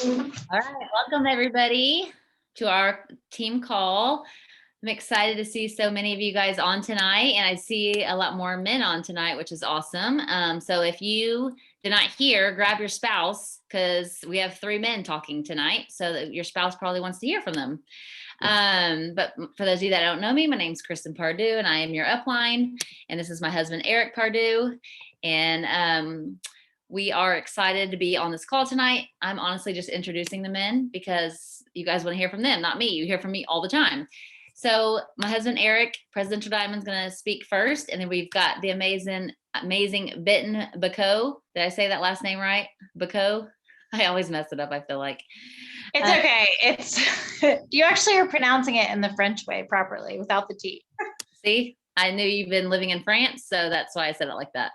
All right, welcome everybody to our team call. I'm excited to see so many of you guys on tonight, and I see a lot more men on tonight, which is awesome. So if you did not hear, grab your spouse because we have 3 men talking tonight, so that your spouse probably wants to hear from them. But for those of you that don't know me, my name's Kristen Pardue, and I am your upline, and this is my husband, Eric Pardue, and we are excited to be on this call tonight. I'm honestly just introducing the men because you guys want to hear from them, not me. You hear from me all the time. So my husband, Eric, Presidential Diamond's going to speak first. And then we've got the amazing Benton Bacot. Did I say that last name right? Bacot? I always mess it up, I feel like. It's okay. It's you actually are pronouncing it in the French way properly without the T. See, I knew you've been living in France, so that's why I said it like that.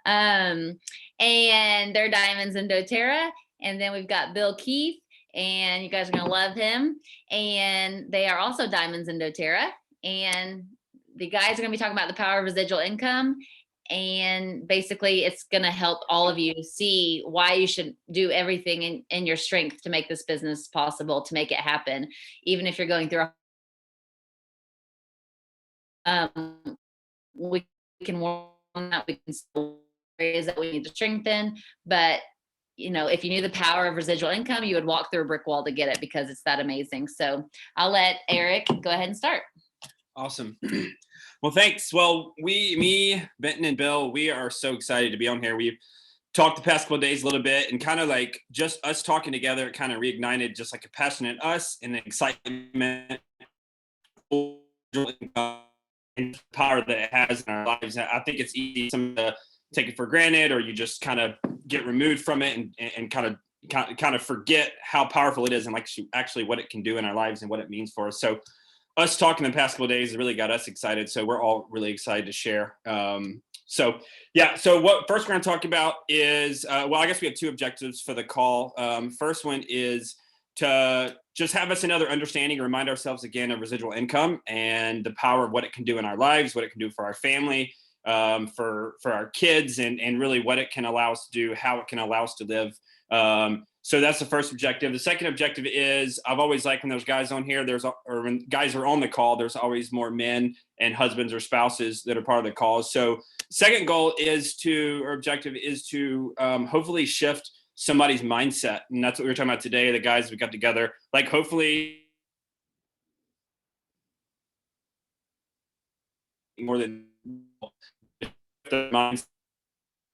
And they're Diamonds in doTERRA. And then we've got Bill Keefe, and you guys are gonna love him. And they are also Diamonds in doTERRA. And the guys are gonna be talking about the power of residual income. And basically it's gonna help all of you see why you should do everything in your strength to make this business possible, to make it happen, even if you're going through we can work on that. We can still areas that we need to strengthen, but if you knew the power of residual income, you would walk through a brick wall to get it because it's that amazing. So I'll let Eric go ahead and start. Awesome. Well, thanks. Well, me, Benton and Bill, we are so excited to be on here. We've talked the past couple of days a little bit, and kind of like just us talking together, it kind of reignited just like a passion in us and an excitement and the power that it has in our lives. I think it's easy to take it for granted, or you just kind of get removed from it and kind of forget how powerful it is and like actually what it can do in our lives and what it means for us. So us talking the past couple of days really got us excited. So we're all really excited to share. So what first we're going to talk about is, I guess we have 2 objectives for the call. First one is to just have us another understanding, remind ourselves again of residual income and the power of what it can do in our lives, what it can do for our family, for our kids, and really what it can allow us to do, how it can allow us to live. So that's the first objective. The second objective is, I've always liked when there's guys on here, or when guys are on the call, there's always more men and husbands or spouses that are part of the calls. So second goal objective is to hopefully shift somebody's mindset. And that's what we were talking about today, the guys we got together, like hopefully more than the mindset,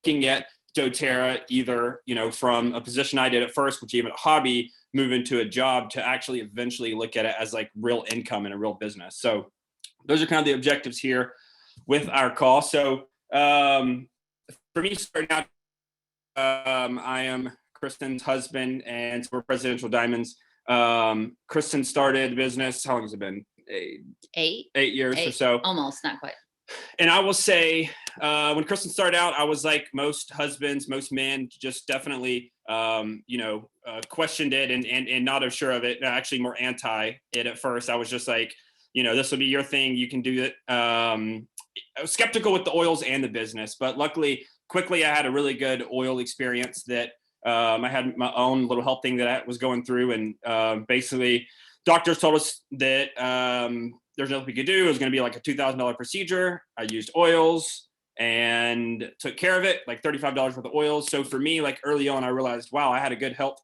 looking at doTERRA either, from a position I did at first, which even a hobby, move into a job, to actually eventually look at it as like real income and a real business. So those are kind of the objectives here with our call. So for me, starting out, I am Kristen's husband, and so we're Presidential Diamonds. Kristen started the business. How long has it been? 8 years or so. Almost, not quite. And I will say, when Kristen started out, I was like most husbands, most men, just definitely, questioned it and not as sure of it. Actually, more anti it at first. I was just like, this will be your thing. You can do it. I was skeptical with the oils and the business, but luckily, quickly, I had a really good oil experience that I had my own little health thing that I was going through. And basically, doctors told us that there's nothing we could do. It was going to be like a $2,000 procedure. I used oils and took care of it, like $35 worth of oils. So for me, like early on, I realized, wow, I had a good health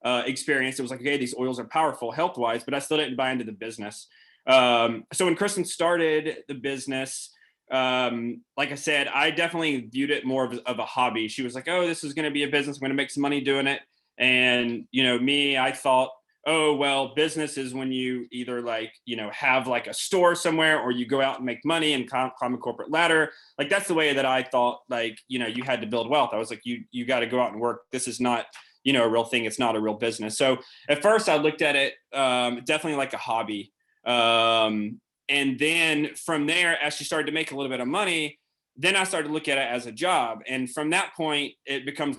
experience. It was like, okay, these oils are powerful health-wise, but I still didn't buy into the business. So when Kristen started the business, like I said, I definitely viewed it more of a hobby. She was like, oh, this is going to be a business. I'm going to make some money doing it. And, me, I thought, oh, well, business is when you either have like a store somewhere, or you go out and make money and climb a corporate ladder. Like, that's the way that I thought, you had to build wealth. I was like, you got to go out and work. This is not, a real thing. It's not a real business. So at first I looked at it definitely like a hobby. And then from there, as she started to make a little bit of money, then I started to look at it as a job. And from that point, it becomes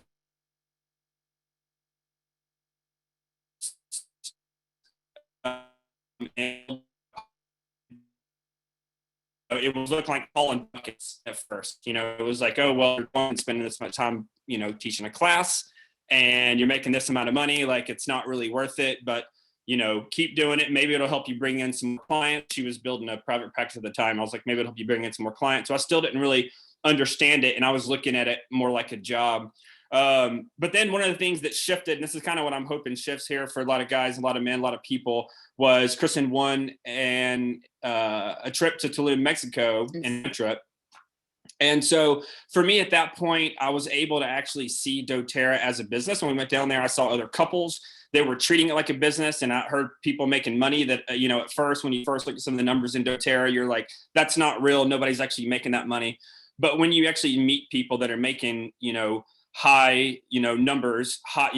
it was looking like hauling buckets at first. It was like, oh, well, you're going and spending this much time, teaching a class, and you're making this amount of money. Like, it's not really worth it, but keep doing it. Maybe it'll help you bring in some clients. She was building a private practice at the time. I was like, maybe it'll help you bring in some more clients. So I still didn't really understand it. And I was looking at it more like a job. But then one of the things that shifted, and this is kind of what I'm hoping shifts here for a lot of guys, a lot of men, a lot of people, was Kristen won a trip to Tulum, Mexico, in a trip. And so for me at that point, I was able to actually see doTERRA as a business. When we went down there, I saw other couples that were treating it like a business. And I heard people making money that, at first, when you first look at some of the numbers in doTERRA, you're like, that's not real. Nobody's actually making that money. But when you actually meet people that are making, high, numbers, hot,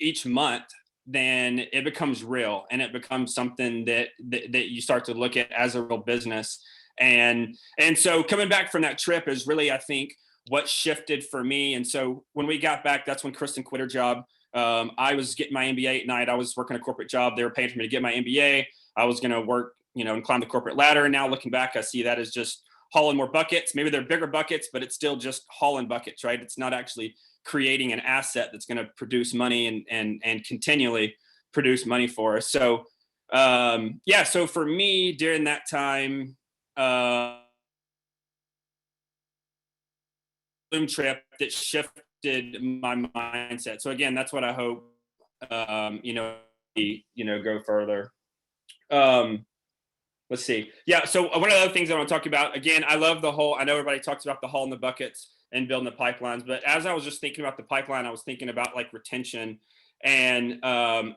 each month, then it becomes real, and it becomes something that you start to look at as a real business. And so coming back from that trip is really, I think, what shifted for me. And so when we got back, that's when Kristen quit her job. I was getting my MBA at night. I was working a corporate job. They were paying for me to get my MBA. I was going to work, and climb the corporate ladder. And now looking back, I see that as just hauling more buckets. Maybe they're bigger buckets, but it's still just hauling buckets, right? It's not actually creating an asset that's going to produce money and continually produce money for us. So, so for me during that time, trip that shifted my mindset. So again, that's what I hope, go further. Let's see. Yeah. So one of the other things I want to talk about, again, I love I know everybody talks about the hauling the buckets and building the pipelines, but as I was just thinking about the pipeline, I was thinking about like retention. And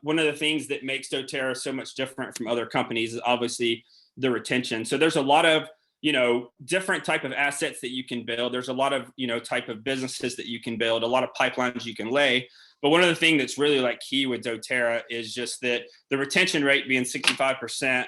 one of the things that makes doTERRA so much different from other companies is obviously the retention. So there's a lot of, different type of assets that you can build. There's a lot of, type of businesses that you can build, a lot of pipelines you can lay. But one of the things that's really like key with doTERRA is just that the retention rate being 65%,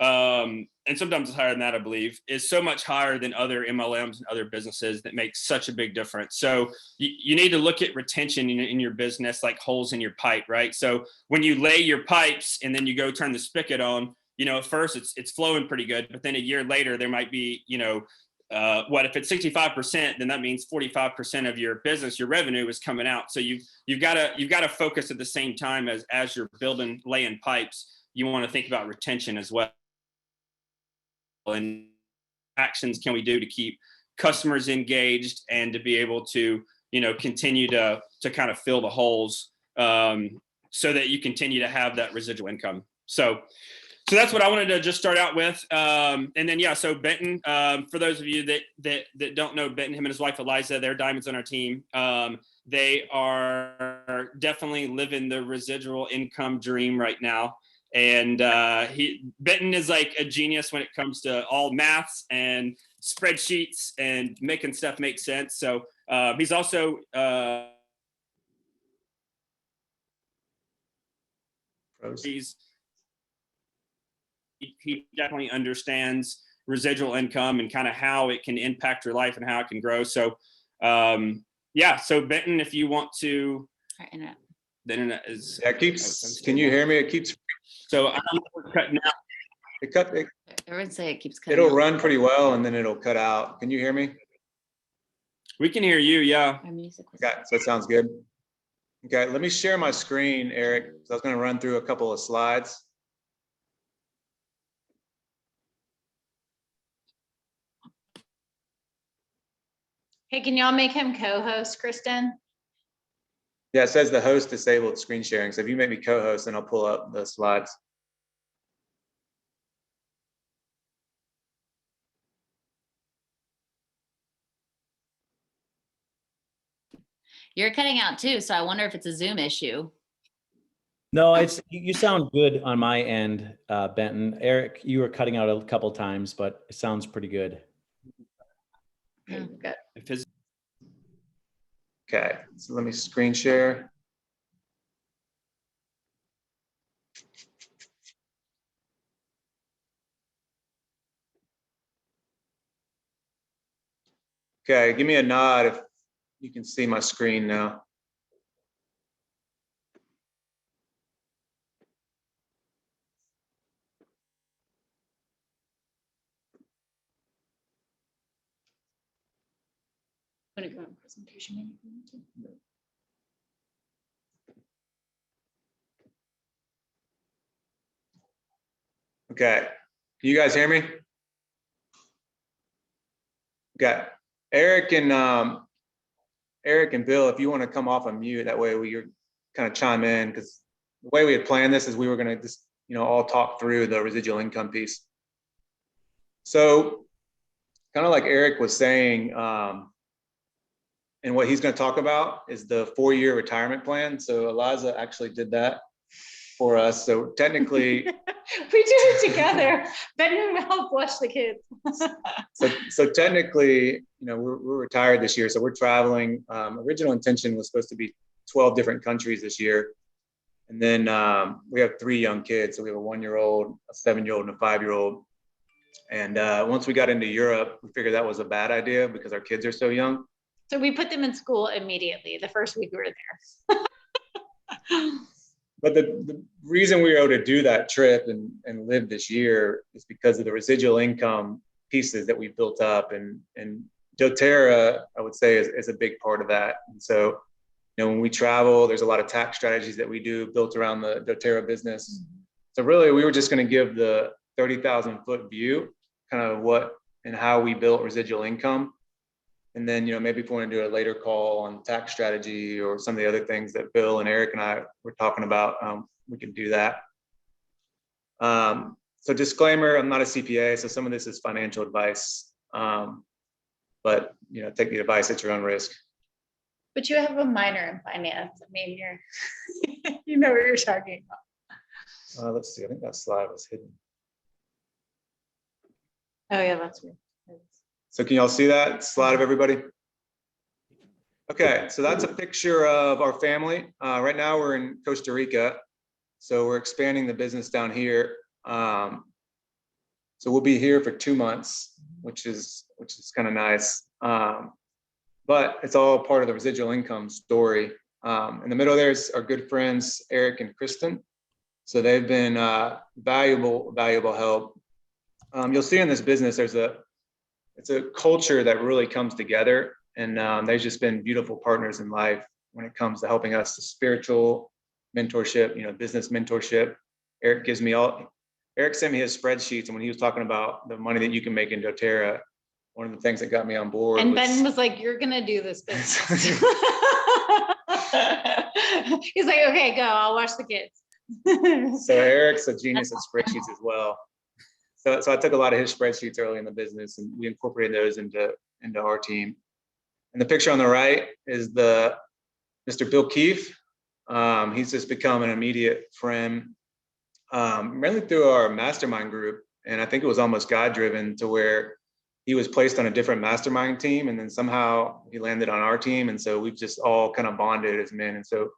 and sometimes it's higher than that, I believe, is so much higher than other MLMs and other businesses that makes such a big difference. So you need to look at retention in your business like holes in your pipe, right? So when you lay your pipes and then you go turn the spigot on, at first it's flowing pretty good, but then a year later there might be, if it's 65%, then that means 45% of your business, your revenue is coming out. So you've got to focus at the same time as you're laying pipes. You want to think about retention as well. And actions can we do to keep customers engaged and to be able to, continue to kind of fill the holes, so that you continue to have that residual income. So that's what I wanted to just start out with. And then, so Benton, for those of you that don't know Benton, him and his wife, Eliza, they're diamonds on our team. They are definitely living the residual income dream right now. And Benton is like a genius when it comes to all maths and spreadsheets and making stuff make sense. So he's also he definitely understands residual income and kind of how it can impact your life and how it can grow. So so Benton, if you want to, the internet is can you hear me? It keeps. So I don't know if we're cutting out. Everyone say it keeps cutting It'll out. run pretty well and then it'll cut out. Can you hear me? We can hear you, yeah. Okay, so that sounds good. Okay, let me share my screen, Eric. So I was going to run through a couple of slides. Hey, can y'all make him co-host, Kristen? Yeah, it says the host disabled screen sharing. So if you make me co-host, then I'll pull up the slides. You're cutting out too, so I wonder if it's a Zoom issue. No, you sound good on my end, Benton. Eric, you were cutting out a couple times, but it sounds pretty good. Good. Okay, so let me screen share. Okay, give me a nod if you can see my screen now. Want to go on presentation? Okay, can you guys hear me? Okay, Eric and Bill, if you want to come off on mute, that way we kind of chime in, because the way we had planned this is we were going to just, all talk through the residual income piece. So kind of like Eric was saying, and what he's going to talk about is the 4-year retirement plan. So Eliza actually did that for us. So technically, We did it together. Benton helped watch the kids. so technically, we're retired this year. So we're traveling. Original intention was supposed to be 12 different countries this year. And then we have 3 young kids. So we have a 1-year-old, a 7-year-old, and a 5-year-old. And once we got into Europe, we figured that was a bad idea because our kids are so young. So we put them in school immediately the first week we were there. But the reason we were able to do that trip and live this year is because of the residual income pieces that we built up. And doTERRA, I would say, is a big part of that. And so, when we travel, there's a lot of tax strategies that we do built around the doTERRA business. So really, we were just going to give the 30,000 foot view, kind of what and how we built residual income. And then, maybe if we want to do a later call on tax strategy or some of the other things that Bill and Eric and I were talking about, we can do that. So disclaimer, I'm not a CPA, so some of this is financial advice, but, take the advice at your own risk. But you have a minor in finance. I mean, you know what you're talking about. Let's see, I think that slide was hidden. Oh yeah, that's weird. So can y'all see that slide of everybody? Okay, so that's a picture of our family. Right now we're in Costa Rica, so we're expanding the business down here. So we'll be here for 2 months, which is kind of nice. But it's all part of the residual income story. In the middle there's our good friends Eric and Kristen. So they've been valuable help. You'll see in this business it's a culture that really comes together, and they've just been beautiful partners in life when it comes to helping us the spiritual mentorship, business mentorship. Eric sent me his spreadsheets, and when he was talking about the money that you can make in doTERRA, one of the things that got me on board. And Ben was like, "You're gonna do this business." He's like, "Okay, go. I'll watch the kids." So Eric's a genius at spreadsheets as well. So I took a lot of his spreadsheets early in the business, and we incorporated those into our team. And the picture on the right is Mr. Bill Keefe. He's just become an immediate friend, mainly through our mastermind group. And I think it was almost God-driven to where he was placed on a different mastermind team, and then somehow he landed on our team. And so we've just all kind of bonded as men. And so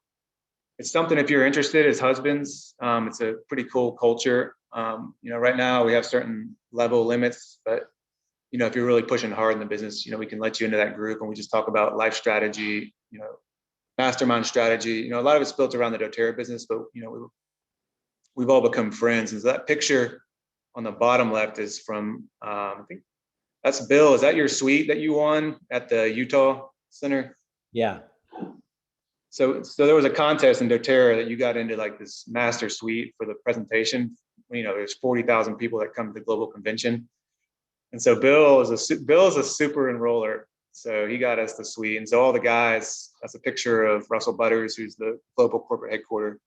it's something, if you're interested as husbands, it's a pretty cool culture. Right now we have certain level limits, but if you're really pushing hard in the business, we can let you into that group, and we just talk about life strategy, mastermind strategy. A lot of it's built around the doTERRA business, but we've all become friends. And so that picture on the bottom left is from I think that's Bill. Is that your suite that you won at the Utah Center? Yeah. So there was a contest in doTERRA that you got into, like this master suite for the presentation. There's 40,000 people that come to the global convention. And so Bill is a super enroller. So he got us the suite. And so all the guys, that's a picture of Russell Butters, who's the global corporate headquarters.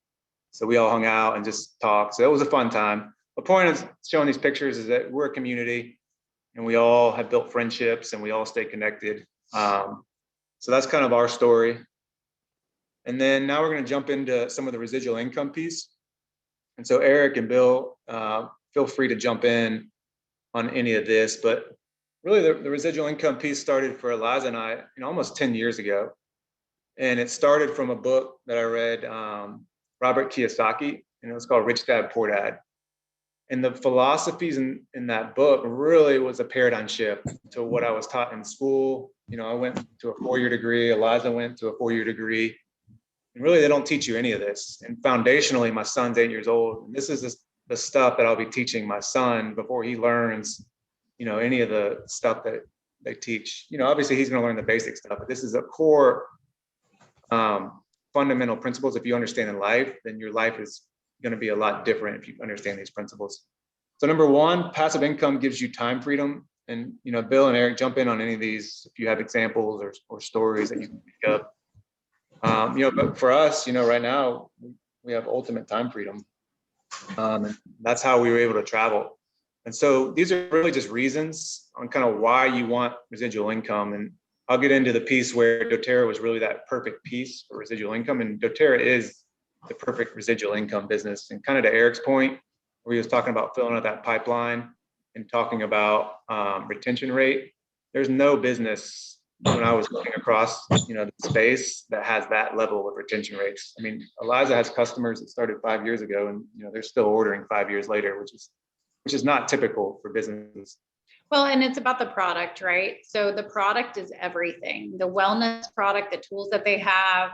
So we all hung out and just talked. So it was a fun time. The point of showing these pictures is that we're a community, and we all have built friendships, and we all stay connected. So that's kind of our story. And then now we're going to jump into some of the residual income piece. And so Eric and Bill, feel free to jump in on any of this, but really the residual income piece started for Eliza and I, almost 10 years ago. And it started from a book that I read, Robert Kiyosaki, and it was called Rich Dad, Poor Dad. And the philosophies in that book really was a paradigm shift to what I was taught in school. I went to a 4-year degree, Eliza went to a 4-year degree. And really, they don't teach you any of this. And foundationally, my son's 8 years old. And this is the stuff that I'll be teaching my son before he learns, any of the stuff that they teach. Obviously, he's going to learn the basic stuff, but this is a core fundamental principles. If you understand in life, then your life is going to be a lot different if you understand these principles. So number one, passive income gives you time freedom. And, Bill and Eric, jump in on any of these if you have examples or stories that you can pick up. But for us, right now we have ultimate time freedom. And that's how we were able to travel. And so these are really just reasons on kind of why you want residual income. And I'll get into the piece where doTERRA was really that perfect piece for residual income. And doTERRA is the perfect residual income business. And kind of to Eric's point, where he was talking about filling out that pipeline and talking about retention rate, there's no business when I was looking across, the space that has that level of retention rates. I mean, Eliza has customers that started 5 years ago, and they're still ordering 5 years later, which is not typical for businesses. Well, and it's about the product, right? So the product is everything. The wellness product, the tools that they have.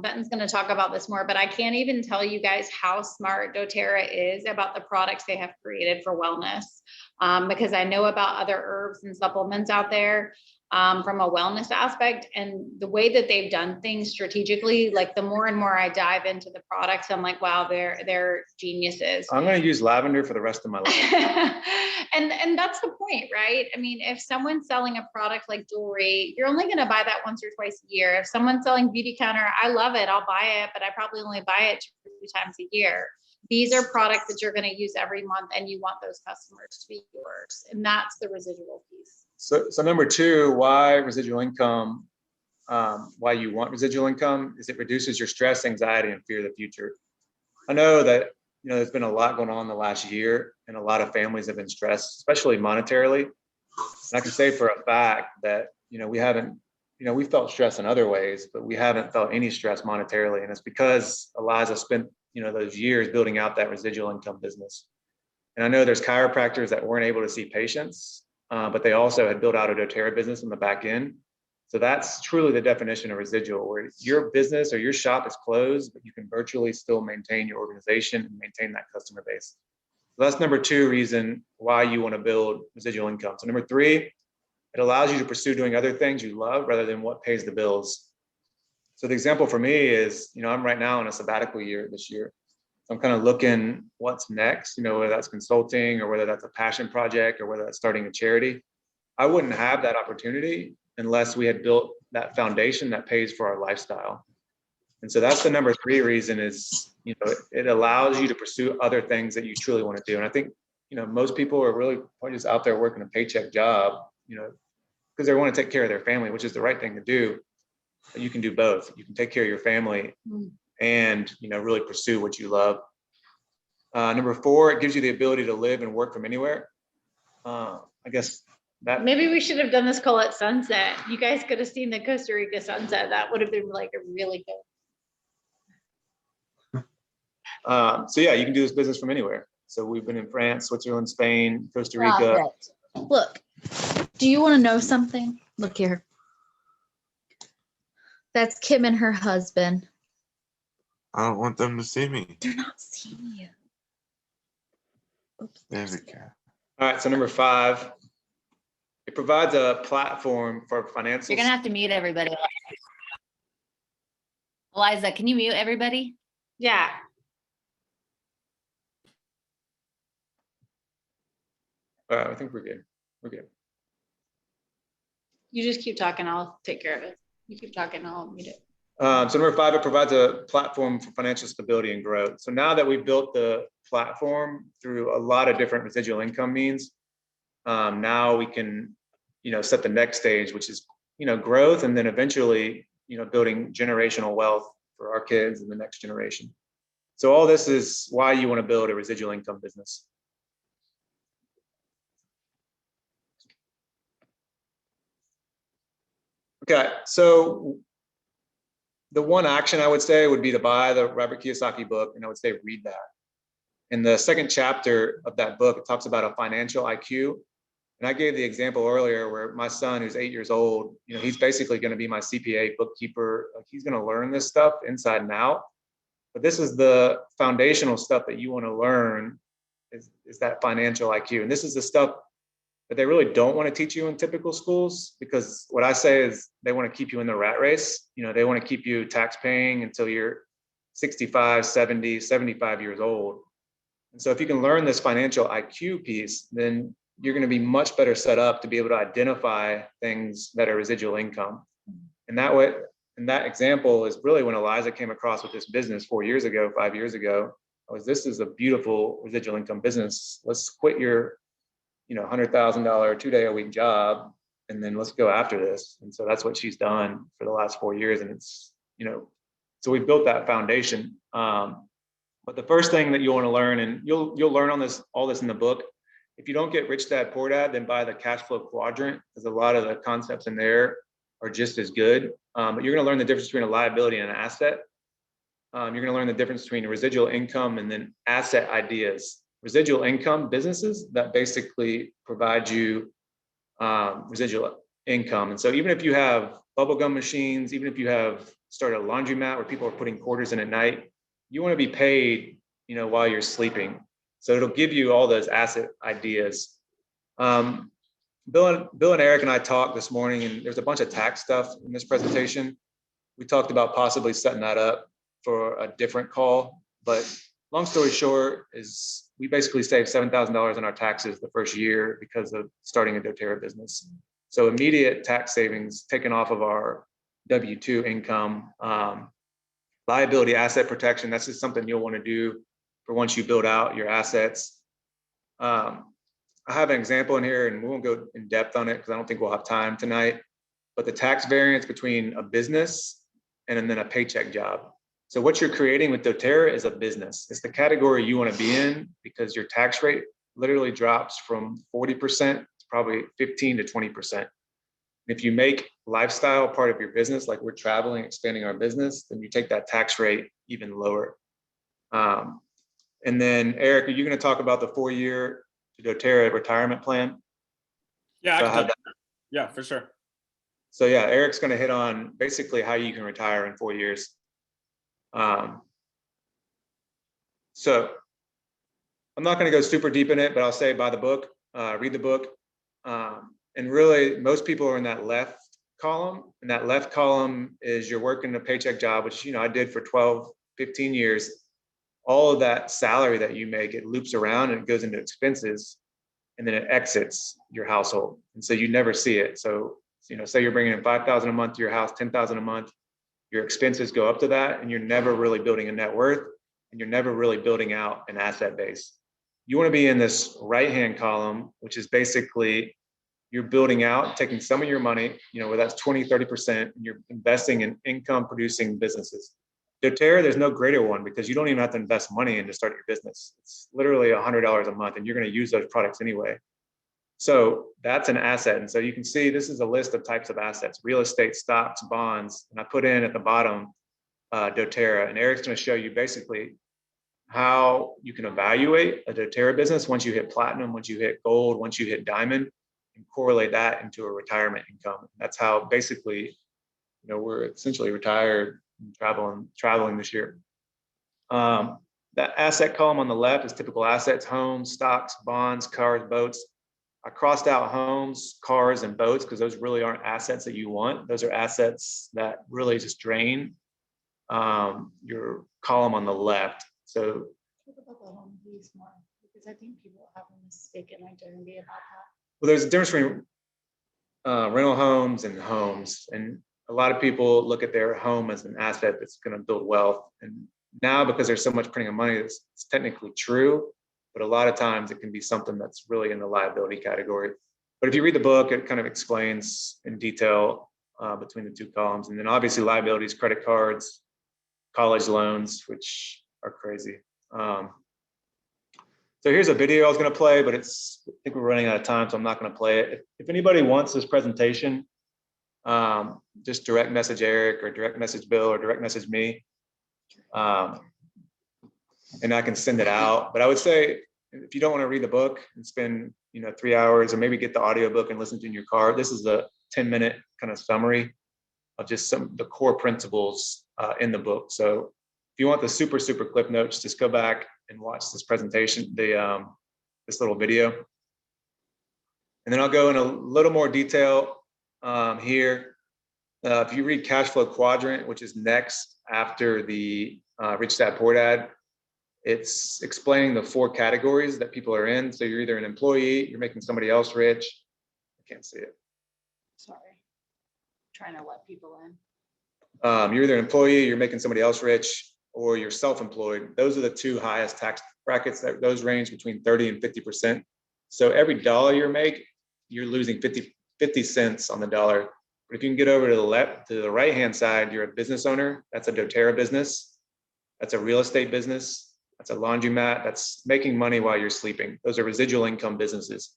Benton's going to talk about this more, but I can't even tell you guys how smart doTERRA is about the products they have created for wellness. Because I know about other herbs and supplements out there from a wellness aspect, and the way that they've done things strategically, like the more and more I dive into the products, I'm like, wow, they're geniuses. I'm going to use lavender for the rest of my life. And that's the point, right? I mean, if someone's selling a product like jewelry, you're only going to buy that once or twice a year. If someone's selling beauty counter, I love it, I'll buy it, but I probably only buy it 2 or 3 times a year. These are products that you're going to use every month, and you want those customers to be yours. And that's the residual piece. So number two, why residual income, why you want residual income is it reduces your stress, anxiety, and fear of the future. I know that, there's been a lot going on the last year, and a lot of families have been stressed, especially monetarily. And I can say for a fact that, we haven't, we felt stress in other ways, but we haven't felt any stress monetarily. And it's because Eliza spent, those years building out that residual income business. And I know there's chiropractors that weren't able to see patients, but they also had built out a doTERRA business in the back end. So that's truly the definition of residual, where your business or your shop is closed, but you can virtually still maintain your organization and maintain that customer base. So that's number two reason why you want to build residual income. So number three, it allows you to pursue doing other things you love rather than what pays the bills. So the example for me is, I'm right now in a sabbatical year this year. So I'm kind of looking what's next, whether that's consulting or whether that's a passion project or whether that's starting a charity. I wouldn't have that opportunity unless we had built that foundation that pays for our lifestyle. And so that's the number three reason is, it allows you to pursue other things that you truly want to do. And I think, most people are really just out there working a paycheck job, because they want to take care of their family, which is the right thing to do. But you can do both. You can take care of your family and, really pursue what you love. Number four, it gives you the ability to live and work from anywhere. I guess that maybe we should have done this call at sunset. You guys could have seen the Costa Rica sunset. That would have been like a really good. So yeah, you can do this business from anywhere. So we've been in France, Switzerland, Spain, Costa Rica. Look, do you want to know something? Look here. That's Kim and her husband. I don't want them to see me. They're not seeing you. Oops. There's a cat. All right, so number five, it provides a platform for financial. You're gonna have to mute everybody. Eliza, can you mute everybody? Yeah. All right, I think we're good. We're good. You just keep talking. I'll take care of it. You keep talking. I'll mute it. So number five, it provides a platform for financial stability and growth. So now that we've built the platform through a lot of different residual income means, now we can, set the next stage, which is, growth, and then eventually, building generational wealth for our kids and the next generation. So all this is why you want to build a residual income business. Okay, so the one action I would say would be to buy the Robert Kiyosaki book, and I would say read that. In the second chapter of that book, it talks about a financial IQ. And I gave the example earlier where my son, who's 8 years old, he's basically going to be my CPA bookkeeper. Like, he's going to learn this stuff inside and out. But this is the foundational stuff that you want to learn is that financial IQ. And this is the stuff that they really don't want to teach you in typical schools, because what I say is they want to keep you in the rat race. They want to keep you tax paying until you're 65, 70, 75 years old. And so if you can learn this financial IQ piece, then you're going to be much better set up to be able to identify things that are residual income. And that way, and that example is really when Eliza came across with this business 4 years ago, 5 years ago, this is a beautiful residual income business. Let's quit your, $100,000 2-day-a-week job, and then let's go after this. And so that's what she's done for the last 4 years. And it's, so we built that foundation. But the first thing that you want to learn, and you'll learn all this in the book. If you don't get Rich Dad Poor Dad, then buy the cash flow quadrant, because a lot of the concepts in there are just as good. But you're going to learn the difference between a liability and an asset. You're going to learn the difference between residual income and then asset ideas. Residual income businesses that basically provide you residual income. And so even if you have bubblegum machines, even if you have started a laundromat where people are putting quarters in at night, you want to be paid, while you're sleeping. So it'll give you all those asset ideas. Bill and Eric and I talked this morning, and there's a bunch of tax stuff in this presentation. We talked about possibly setting that up for a different call, but long story short is we basically saved $7,000 on our taxes the first year because of starting a doTERRA business. So immediate tax savings taken off of our W-2 income. Liability asset protection, that's just something you'll want to do for once you build out your assets. I have an example in here, and we won't go in depth on it because I don't think we'll have time tonight, but the tax variance between a business and then a paycheck job. So what you're creating with doTERRA is a business. It's the category you want to be in because your tax rate literally drops from 40% to probably 15 to 20%. If you make lifestyle part of your business, like we're traveling, expanding our business, then you take that tax rate even lower. And then Eric, are you going to talk about the 4-year doTERRA retirement plan? Yeah, yeah, for sure. So yeah, Eric's going to hit on basically how you can retire in 4 years. So I'm not going to go super deep in it, but I'll say buy the book, read the book. And really, most people are in that left column. And that left column is you're working a paycheck job, which, I did for 12, 15 years. All of that salary that you make, it loops around and it goes into expenses, and then it exits your household. And so you never see it. So, say you're bringing in $5,000 a month to your house, $10,000 a month, your expenses go up to that, and you're never really building a net worth, and you're never really building out an asset base. You want to be in this right-hand column, which is basically you're building out, taking some of your money, where that's 20, 30%, and you're investing in income producing businesses. doTERRA, there's no greater one because you don't even have to invest money in to start your business. It's literally $100 a month, and you're going to use those products anyway. So that's an asset. And so you can see this is a list of types of assets: real estate, stocks, bonds. And I put in at the bottom doTERRA, and Eric's going to show you basically how you can evaluate a doTERRA business once you hit platinum, once you hit gold, once you hit diamond, and correlate that into a retirement income. That's how basically, we're essentially retired and traveling this year. That asset column on the left is typical assets: homes, stocks, bonds, cars, boats. I crossed out homes, cars, and boats because those really aren't assets that you want. Those are assets that really just drain your column on the left. So Talk about the home piece more, because I think people have a mistaken identity about that. Well, there's a difference between rental homes and homes. And a lot of people look at their home as an asset that's going to build wealth. And now, because there's so much printing of money, it's technically true. But a lot of times it can be something that's really in the liability category. But if you read the book, it kind of explains in detail between the two columns. And then obviously liabilities, credit cards, college loans, which are crazy. So here's a video I was going to play, but I think we're running out of time, so I'm not going to play it. If anybody wants this presentation, just direct message Eric or direct message Bill or direct message me. And I can send it out. But I would say, if you don't want to read the book and spend 3 hours, or maybe get the audiobook and listen to it in your car, this is a 10-minute kind of summary of just the core principles in the book. So if you want the super clip notes, just go back and watch this presentation, this little video. And then I'll go in a little more detail here. If you read Cash Flow Quadrant, which is next after the Rich Dad Poor Dad, It's explaining the 4 categories that people are in. So you're either an employee, you're making somebody else rich. I can't see it. Sorry. Trying to let people in. You're either an employee, you're making somebody else rich, or you're self-employed. Those are the 2 highest tax brackets. Those range between 30 and 50%. So every dollar you make, you're losing 50 cents on the dollar. But if you can get over to the right-hand side, you're a business owner. That's a doTERRA business. That's a real estate business. That's a laundromat. That's making money while you're sleeping. Those are residual income businesses.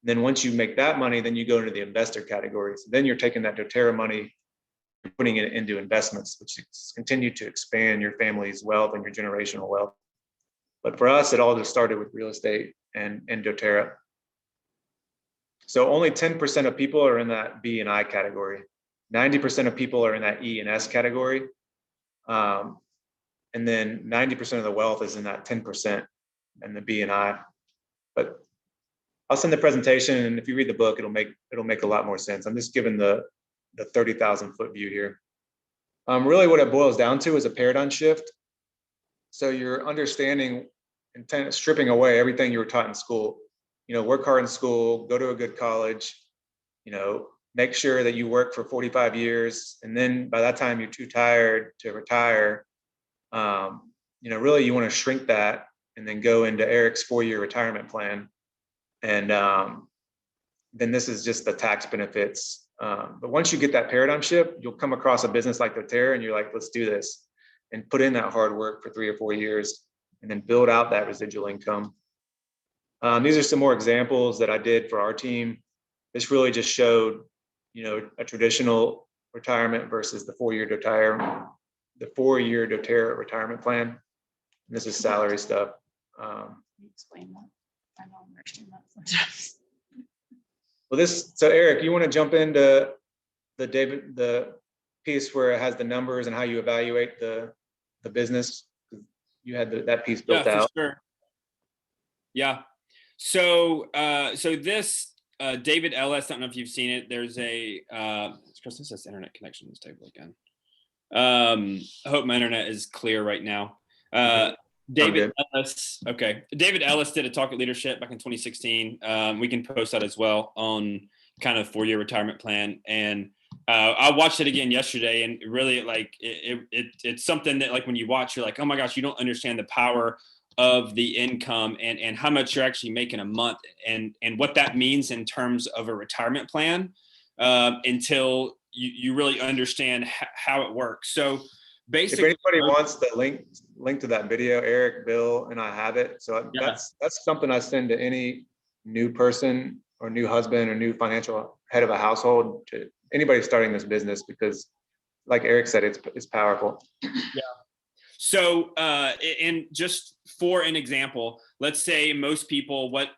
And then once you make that money, then you go into the investor category. So then you're taking that doTERRA money, putting it into investments, which continue to expand your family's wealth and your generational wealth. But for us, it all just started with real estate and doTERRA. So only 10% of people are in that B and I category. 90% of people are in that E and S category. And then 90% of the wealth is in that 10% and the B and I. But I'll send the presentation, and if you read the book, it'll make a lot more sense. I'm just giving the 30,000 foot view here. Really what it boils down to is a paradigm shift. So you're understanding and stripping away everything you were taught in school. Work hard in school, go to a good college, make sure that you work for 45 years. And then by that time you're too tired to retire. Really you want to shrink that and then go into Eric's 4-year retirement plan. And then this is just the tax benefits. But once you get that paradigm shift, you'll come across a business like doTERRA and you're like, let's do this, and put in that hard work for 3 or 4 years and then build out that residual income. These are some more examples that I did for our team. This really just showed, a traditional retirement versus the 4-year doTERRA retirement plan. And this is salary stuff. Explain that. I don't understand that sometimes. Well, so Eric, you want to jump into the piece where it has the numbers and how you evaluate the business? You had that piece built out. For sure. Yeah. So this David Ellis, I don't know if you've seen it. There's a Chris, this internet connection in this table again. I hope my internet is clear right now. David Ellis. Okay. David Ellis did a talk at Leadership back in 2016. We can post that as well on kind of 4-year retirement plan. And I watched it again yesterday, and really it's something that, like, when you watch, you're like, oh my gosh, you don't understand the power of the income and how much you're actually making a month and what that means in terms of a retirement plan until you really understand how it works. So basically, if anybody wants the link to that video, Eric, Bill, and I have it. So that's something I send to any new person or new husband or new financial head of a household, to anybody starting this business, because like Eric said, it's powerful. Yeah. So, and just for an example, let's say most people, what,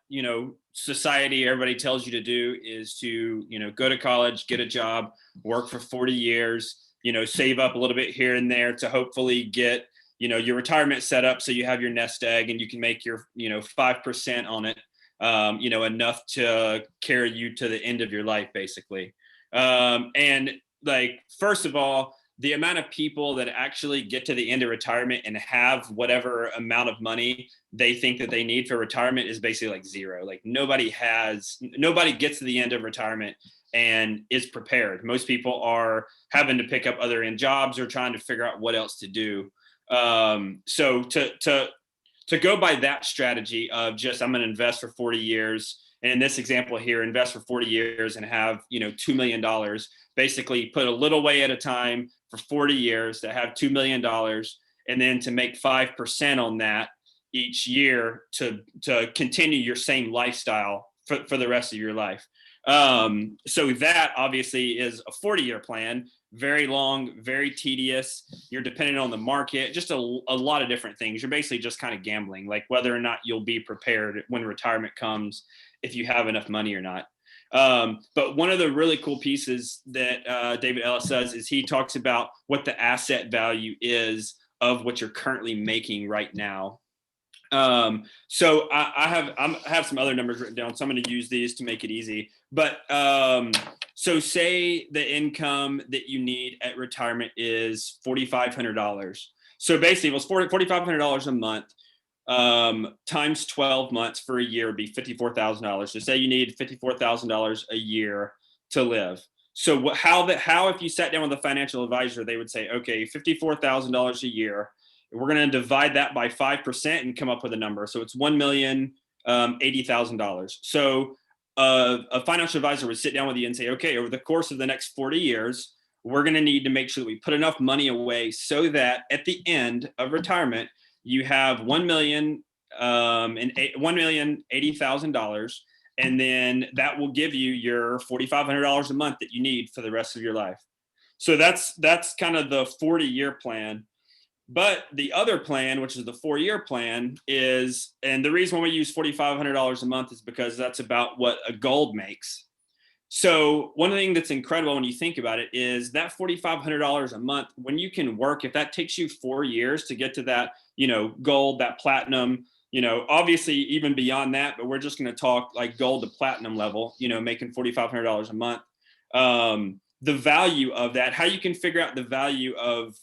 society, everybody tells you to do is to, go to college, get a job, work for 40 years, save up a little bit here and there to hopefully get, your retirement set up so you have your nest egg and you can make your, 5% on it, enough to carry you to the end of your life, basically. And like, first of all, the amount of people that actually get to the end of retirement and have whatever amount of money they think that they need for retirement is basically like zero. Like nobody gets to the end of retirement and is prepared. Most people are having to pick up other end jobs or trying to figure out what else to do. So to go by that strategy of just, I'm going to invest for 40 years. And in this example here, invest for 40 years and have, $2 million, basically put a little away at a time for 40 years to have $2 million, and then to make 5% on that each year to continue your same lifestyle for the rest of your life. So that obviously is a 40-year plan, very long, very tedious. You're dependent on the market, just a lot of different things. You're basically just kind of gambling, like whether or not you'll be prepared when retirement comes, if you have enough money or not. But one of the really cool pieces that David Ellis says is he talks about what the asset value is of what you're currently making right now. So I have some other numbers written down, so I'm going to use these to make it easy. But so say the income that you need at retirement is $4,500. So basically, it was $4,500 a month. times 12 months for a year would be $54,000. So say you need $54,000 a year to live. So how if you sat down with a financial advisor, they would say, okay, $54,000 a year. We're going to divide that by 5% and come up with a number. So it's $1,080,000. So a financial advisor would sit down with you and say, okay, over the course of the next 40 years, we're going to need to make sure that we put enough money away so that at the end of retirement, you have $1,080,000, and then that will give you your $4,500 a month that you need for the rest of your life. So that's kind of the 40-year plan. But the other plan, which is the 4-year plan, is, and the reason why we use $4,500 a month is because that's about what a gold makes. So one thing that's incredible when you think about it is that $4,500 a month, when you can work, if that takes you 4 years to get to that, gold, that platinum, obviously even beyond that, but we're just going to talk like gold to platinum level, making $4,500 a month. The value of that, how you can figure out the value of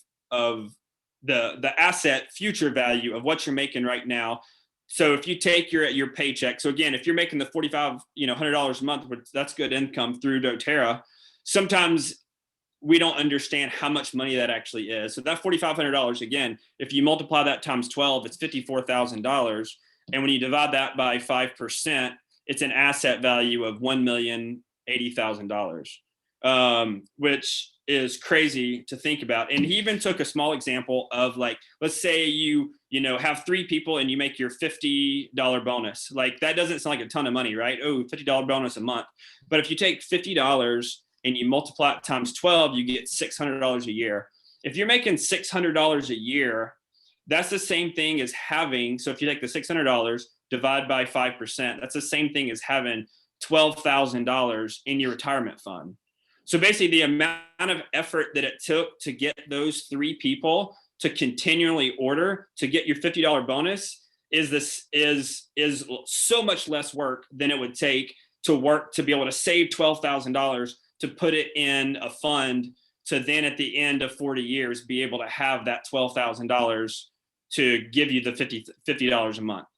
the asset future value of what you're making right now. So if you take your paycheck, so again, if you're making the $4,500 a month, that's good income through doTERRA. Sometimes we don't understand how much money that actually is. So that $4,500, again, if you multiply that times 12, it's $54,000. And when you divide that by 5%, it's an asset value of $1,080,000, which is crazy to think about. And he even took a small example of, like, let's say you have 3 people and you make your $50 bonus. Like, that doesn't sound like a ton of money, right? Oh, $50 bonus a month. But if you take $50 and you multiply it times 12, you get $600 a year. If you're making $600 a year, that's the same thing as having, so if you take the $600, divide by 5%, that's the same thing as having $12,000 in your retirement fund. So basically the amount of effort that it took to get those 3 people to continually order to get your $50 bonus is so much less work than it would take to work to be able to save $12,000 to put it in a fund to then at the end of 40 years be able to have that $12,000 to give you the $50 a month.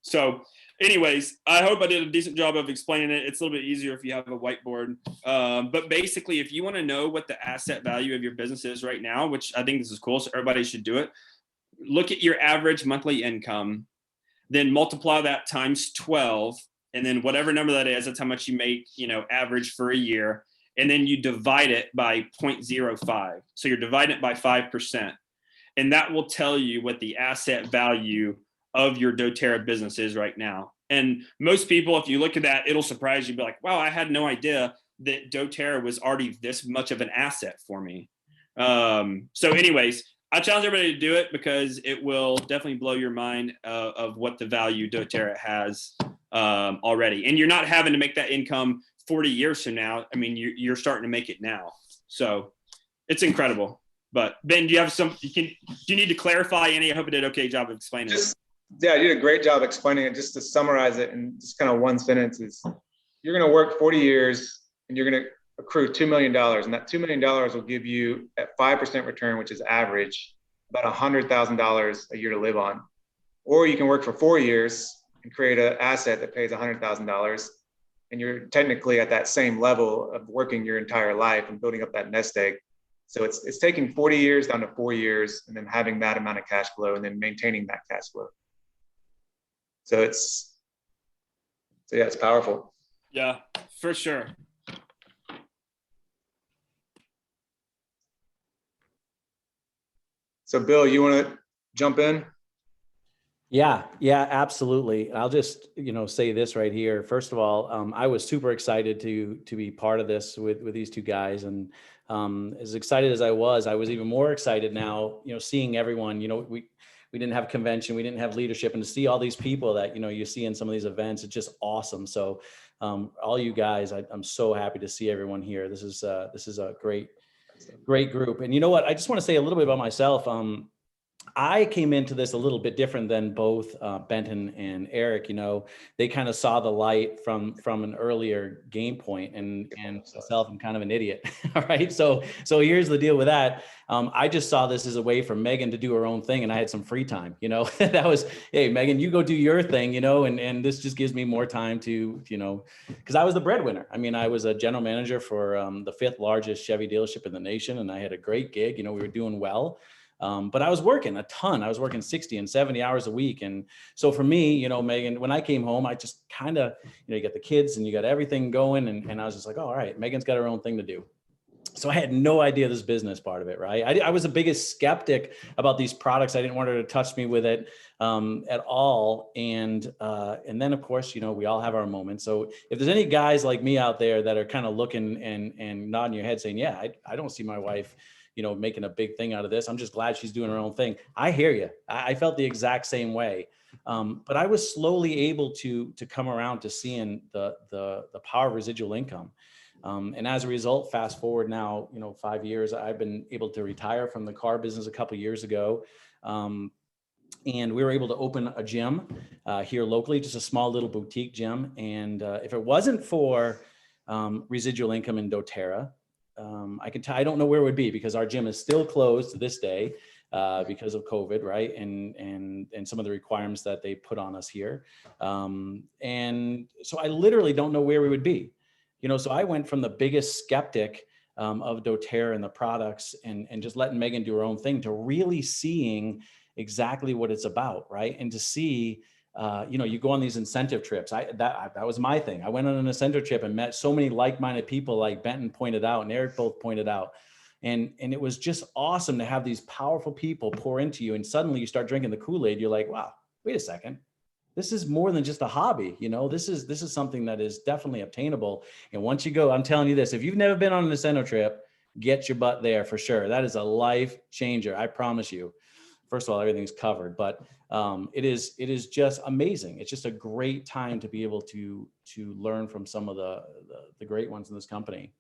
So anyways, I hope I did a decent job of explaining it. It's a little bit easier if you have a whiteboard. But basically, if you want to know what the asset value of your business is right now, which I think this is cool, so everybody should do it, look at your average monthly income, then multiply that times 12, and then whatever number that is, that's how much you make, average for a year. And then you divide it by 0.05. So you're dividing it by 5%. And that will tell you what the asset value of your doTERRA business is right now. And most people, if you look at that, it'll surprise you, be like, wow, I had no idea that doTERRA was already this much of an asset for me. So anyways, I challenge everybody to do it because it will definitely blow your mind of what the value doTERRA has already. And you're not having to make that income 40 years from now. I mean, you're starting to make it now. So it's incredible. But Ben, do you have do you need to clarify any? I hope I did okay job of explaining it. Yeah, you did a great job explaining it. Just to summarize it in just kind of one sentence is, you're going to work 40 years and you're going to accrue $2 million. And that $2 million will give you at 5% return, which is average, about $100,000 a year to live on. Or you can work for 4 years and create an asset that pays $100,000. And you're technically at that same level of working your entire life and building up that nest egg. So it's taking 40 years down to 4 years and then having that amount of cash flow and then maintaining that cash flow. So it's powerful. Yeah, for sure. So Bill, you want to jump in? Yeah, absolutely. I'll just, say this right here. First of all, I was super excited to be part of this with these 2 guys. And as excited as I was even more excited now, seeing everyone, we didn't have a convention, we didn't have leadership, and to see all these people that, you see in some of these events, it's just awesome. So all you guys, I'm so happy to see everyone here. This is a great group. And you know what, I just want to say a little bit about myself. I came into this a little bit different than both Benton and Eric. You know, they kind of saw the light from an earlier game point, and myself, I'm kind of an idiot. All right, so here's the deal with that. I just saw this as a way for Megan to do her own thing, and I had some free time. You know, that was, hey, Megan, you go do your thing. You know, and this just gives me more time to, you know, because I was the breadwinner. I mean, I was a general manager for the 5th largest Chevy dealership in the nation, and I had a great gig. You know, we were doing well. But I was working a ton. I was working 60 and 70 hours a week. And so for me, you know, Megan, when I came home, I just kind of, you know, you got the kids and you got everything going. And I was just like, oh, all right, Megan's got her own thing to do. So I had no idea this business part of it, right? I was the biggest skeptic about these products. I didn't want her to touch me with it at all. And then of course, you know, we all have our moments. So if there's any guys like me out there that are kind of looking and nodding your head saying, yeah, I don't see my wife, you know, making a big thing out of this. I'm just glad she's doing her own thing. I hear you. I felt the exact same way. But I was slowly able to come around to seeing the power of residual income. And as a result, fast forward now, you know, 5 years, I've been able to retire from the car business a couple of years ago. And we were able to open a gym here locally, just a small little boutique gym. And if it wasn't for residual income in doTERRA, I don't know where it would be, because our gym is still closed to this day because of COVID, right? And some of the requirements that they put on us here. And so I literally don't know where we would be. You know, so I went from the biggest skeptic of doTERRA and the products and just letting Megan do her own thing to really seeing exactly what it's about, right? And to see, you know, you go on these incentive trips. That was my thing. I went on an incentive trip and met so many like-minded people, like Benton pointed out and Eric both pointed out. And it was just awesome to have these powerful people pour into you. And suddenly you start drinking the Kool-Aid. You're like, wow, wait a second. This is more than just a hobby. You know, this is something that is definitely obtainable. And once you go, I'm telling you this, if you've never been on an incentive trip, get your butt there for sure. That is a life changer. I promise you. First of all, everything's covered, but it is just amazing. It's just a great time to be able to learn from some of the great ones in this company.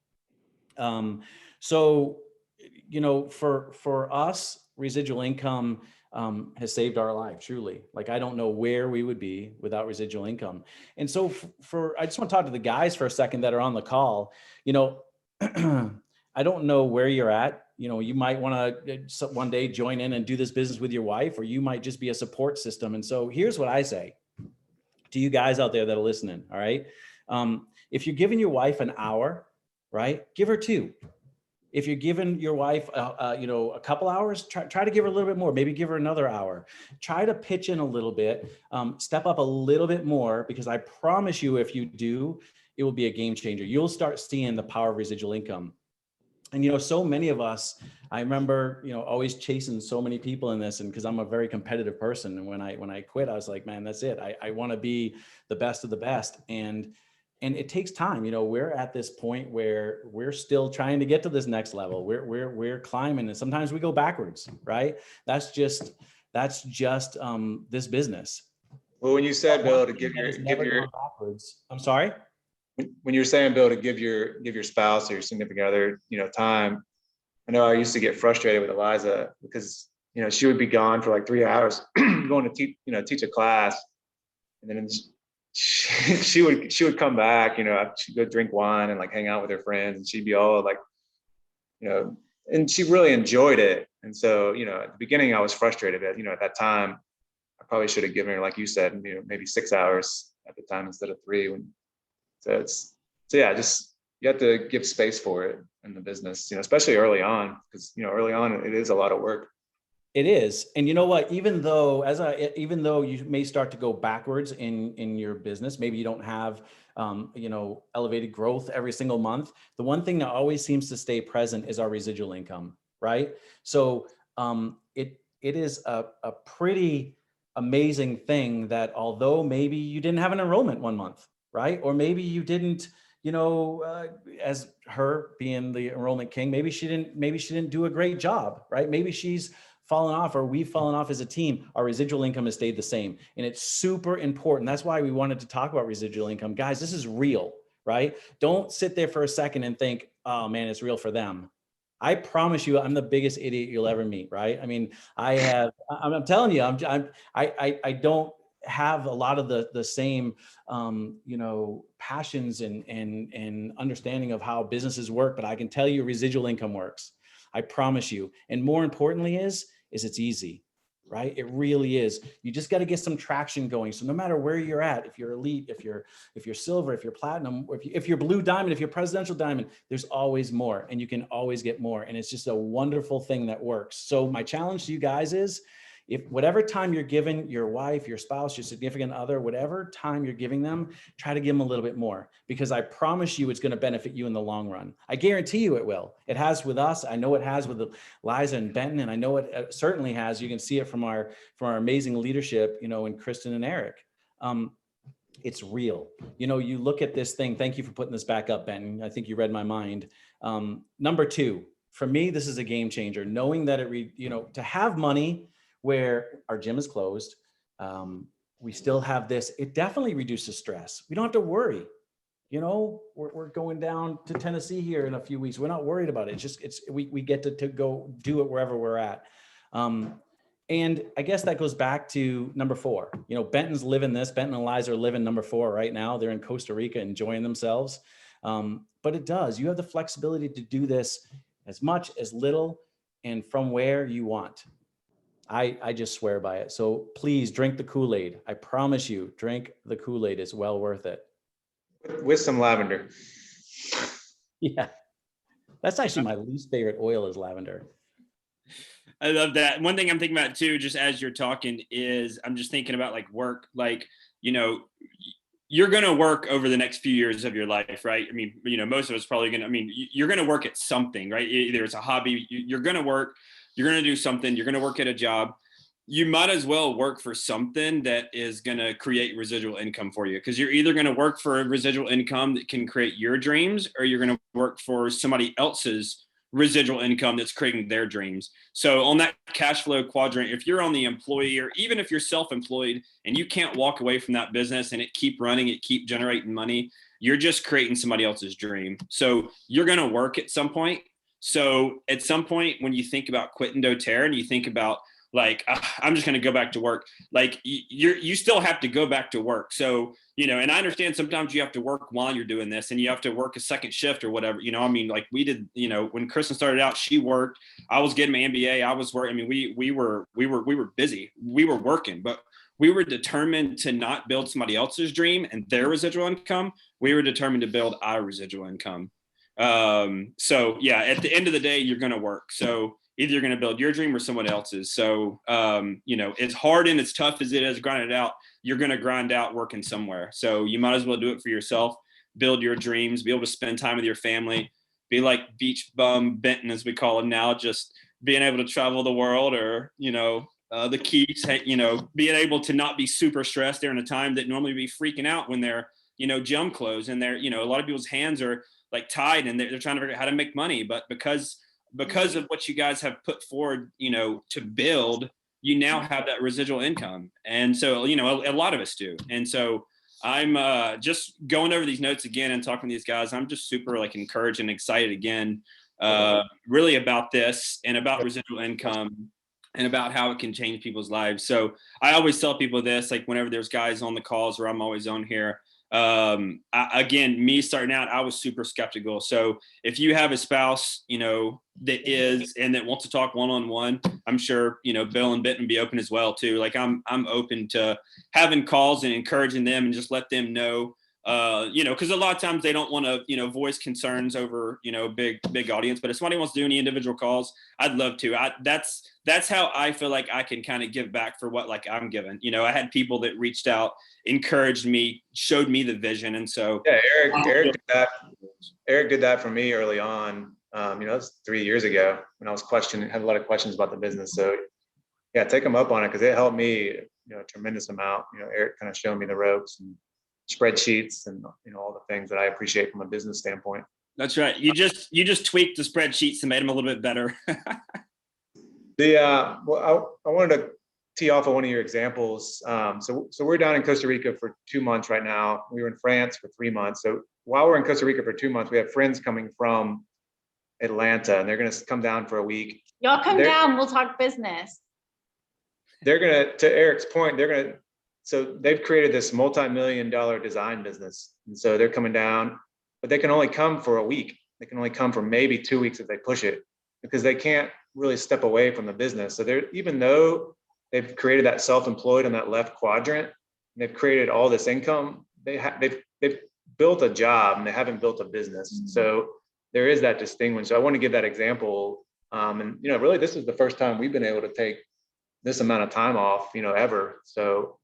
So, you know, for us, residual income has saved our life, truly. Like, I don't know where we would be without residual income. And so I just want to talk to the guys for a second that are on the call. You know, I don't know where you're at. You know, you might want to one day join in and do this business with your wife, or you might just be a support system. And so here's what I say to you guys out there that are listening. All right. If you're giving your wife an hour, right, give her 2. If you're giving your wife, you know, a couple hours, try to give her a little bit more, maybe give her another hour. Try to pitch in a little bit, step up a little bit more, because I promise you, if you do, it will be a game changer. You'll start seeing the power of residual income. And, you know, so many of us, I remember, you know, always chasing so many people in this, and because I'm a very competitive person. And when I quit, I was like, man, that's it. I want to be the best of the best. And it takes time. You know, we're at this point where we're still trying to get to this next level. We're climbing, and sometimes we go backwards, right? That's just this business. Well, when you said, Bill, to give your backwards. I'm sorry. When you're saying, Bill, to give your spouse or your significant other, you know, time, I know I used to get frustrated with Eliza because, you know, she would be gone for like 3 hours going to teach a class, and then she would come back, you know, she'd go drink wine and like hang out with her friends, and she'd be all like, you know, and she really enjoyed it. And so, you know, at the beginning I was frustrated that, you know, at that time I probably should have given her, like you said, you know, maybe 6 hours at the time instead of 3. So yeah, just, you have to give space for it in the business, you know, especially early on, because, you know, early on it is a lot of work. It is. And you know what, even though you may start to go backwards in your business, maybe you don't have, you know, elevated growth every single month. The one thing that always seems to stay present is our residual income, right? So it is a pretty amazing thing that although maybe you didn't have an enrollment one month, right? Or maybe you didn't, you know, as her being the enrollment king, maybe she didn't do a great job, right? Maybe she's fallen off, or we've fallen off as a team. Our residual income has stayed the same. And it's super important. That's why we wanted to talk about residual income. Guys, this is real, right? Don't sit there for a second and think, oh man, it's real for them. I promise you, I'm the biggest idiot you'll ever meet, right? I mean, I'm telling you, I don't have a lot of the same, passions and understanding of how businesses work, but I can tell you residual income works. I promise you. And more importantly is it's easy, right? It really is. You just got to get some traction going. So no matter where you're at, if you're elite, if you're silver, if you're platinum, or if you're blue diamond, if you're presidential diamond, there's always more, and you can always get more. And it's just a wonderful thing that works. So my challenge to you guys is, if whatever time you're giving your wife, your spouse, your significant other, whatever time you're giving them, try to give them a little bit more, because I promise you it's going to benefit you in the long run. I guarantee you it will. It has with us. I know it has with Liza and Benton, and I know it certainly has. You can see it from our amazing leadership, in Kristen and Eric. It's real. You look at this thing. Thank you for putting this back up, Benton. I think you read my mind. Number 2, for me, this is a game changer. Knowing that to have money where our gym is closed, we still have this. It definitely reduces stress. We don't have to worry. We're going down to Tennessee here in a few weeks. We're not worried about it. We get to go do it wherever we're at. And I guess that goes back to number 4. Benton's living this. Benton and Liza are living number 4 right now. They're in Costa Rica enjoying themselves. But it does. You have the flexibility to do this as much, as little, and from where you want. I just swear by it. So please drink the Kool-Aid. I promise you, drink the Kool-Aid. It's well worth it. With some lavender. Yeah. That's actually my least favorite oil is lavender. I love that. One thing I'm thinking about too, just as you're talking, is I'm just thinking about like work, you're going to work over the next few years of your life, right? I mean, most of us probably you're going to work at something, right? Either it's a hobby, you're going to work, you're going to do something, you're going to work at a job. You might as well work for something that is going to create residual income for you, because you're either going to work for a residual income that can create your dreams, or you're going to work for somebody else's residual income that's creating their dreams. So on that cash flow quadrant, if you're on the employee, or even if you're self-employed and you can't walk away from that business and it keep running, it keep generating money, you're just creating somebody else's dream. So you're going to work at some point. So at some point, when you think about quitting doTERRA and you think about I'm just going to go back to work, you still have to go back to work. So, and I understand sometimes you have to work while you're doing this, and you have to work a second shift or whatever, we did, when Kristen started out, she worked, I was getting my MBA, I was working. We were busy, we were working, but we were determined to not build somebody else's dream and their residual income. We were determined to build our residual income. So yeah, at the end of the day, you're going to work. So either you're going to build your dream or someone else's. So, as hard and as tough as it is to grind it out, you're going to grind out working somewhere. So you might as well do it for yourself, build your dreams, be able to spend time with your family, be like beach bum Benton, as we call him now, just being able to travel the world, or, the Keefes, being able to not be super stressed during a time that normally be freaking out when they're, gym closed, and they're, a lot of people's hands are like tied and they're trying to figure out how to make money. But because of what you guys have put forward, to build, you now have that residual income. And so, a lot of us do. And so I'm just going over these notes again and talking to these guys. I'm just super encouraged and excited again, really about this and about residual income and about how it can change people's lives. So I always tell people this, whenever there's guys on the calls, or I'm always on here, again, me starting out, I was super skeptical. So if you have a spouse, that is, and that wants to talk one-on-one, I'm sure, Bill and Benton be open as well too. I'm open to having calls and encouraging them and just let them know, because a lot of times they don't want to, voice concerns over, big audience. But if somebody wants to do any individual calls, I'd love to. That's how I feel like I can kind of give back for what I'm given. I had people that reached out, encouraged me, showed me the vision. And so yeah, Eric did that for me early on. That's 3 years ago when I was had a lot of questions about the business. So yeah, take them up on it, because it helped me, a tremendous amount. Eric kind of showed me the ropes and spreadsheets and all the things that I appreciate from a business standpoint. That's right. You just tweaked the spreadsheets and made them a little bit better. Well, I wanted to tee off of one of your examples. So we're down in Costa Rica for 2 months right now. We were in France for 3 months. So while we're in Costa Rica for 2 months, we have friends coming from Atlanta, and they're going to come down for a week. Y'all come They're- down, we'll talk business. They're going to Eric's point, so they've created this multi-million-dollar design business. And so they're coming down, but they can only come for a week. They can only come for maybe 2 weeks if they push it, because they can't really step away from the business. So even though they've created that self-employed in that left quadrant, and they've created all this income, they've built a job and they haven't built a business. Mm-hmm. So there is that distinction. So I want to give that example. And really, this is the first time we've been able to take this amount of time off, ever. So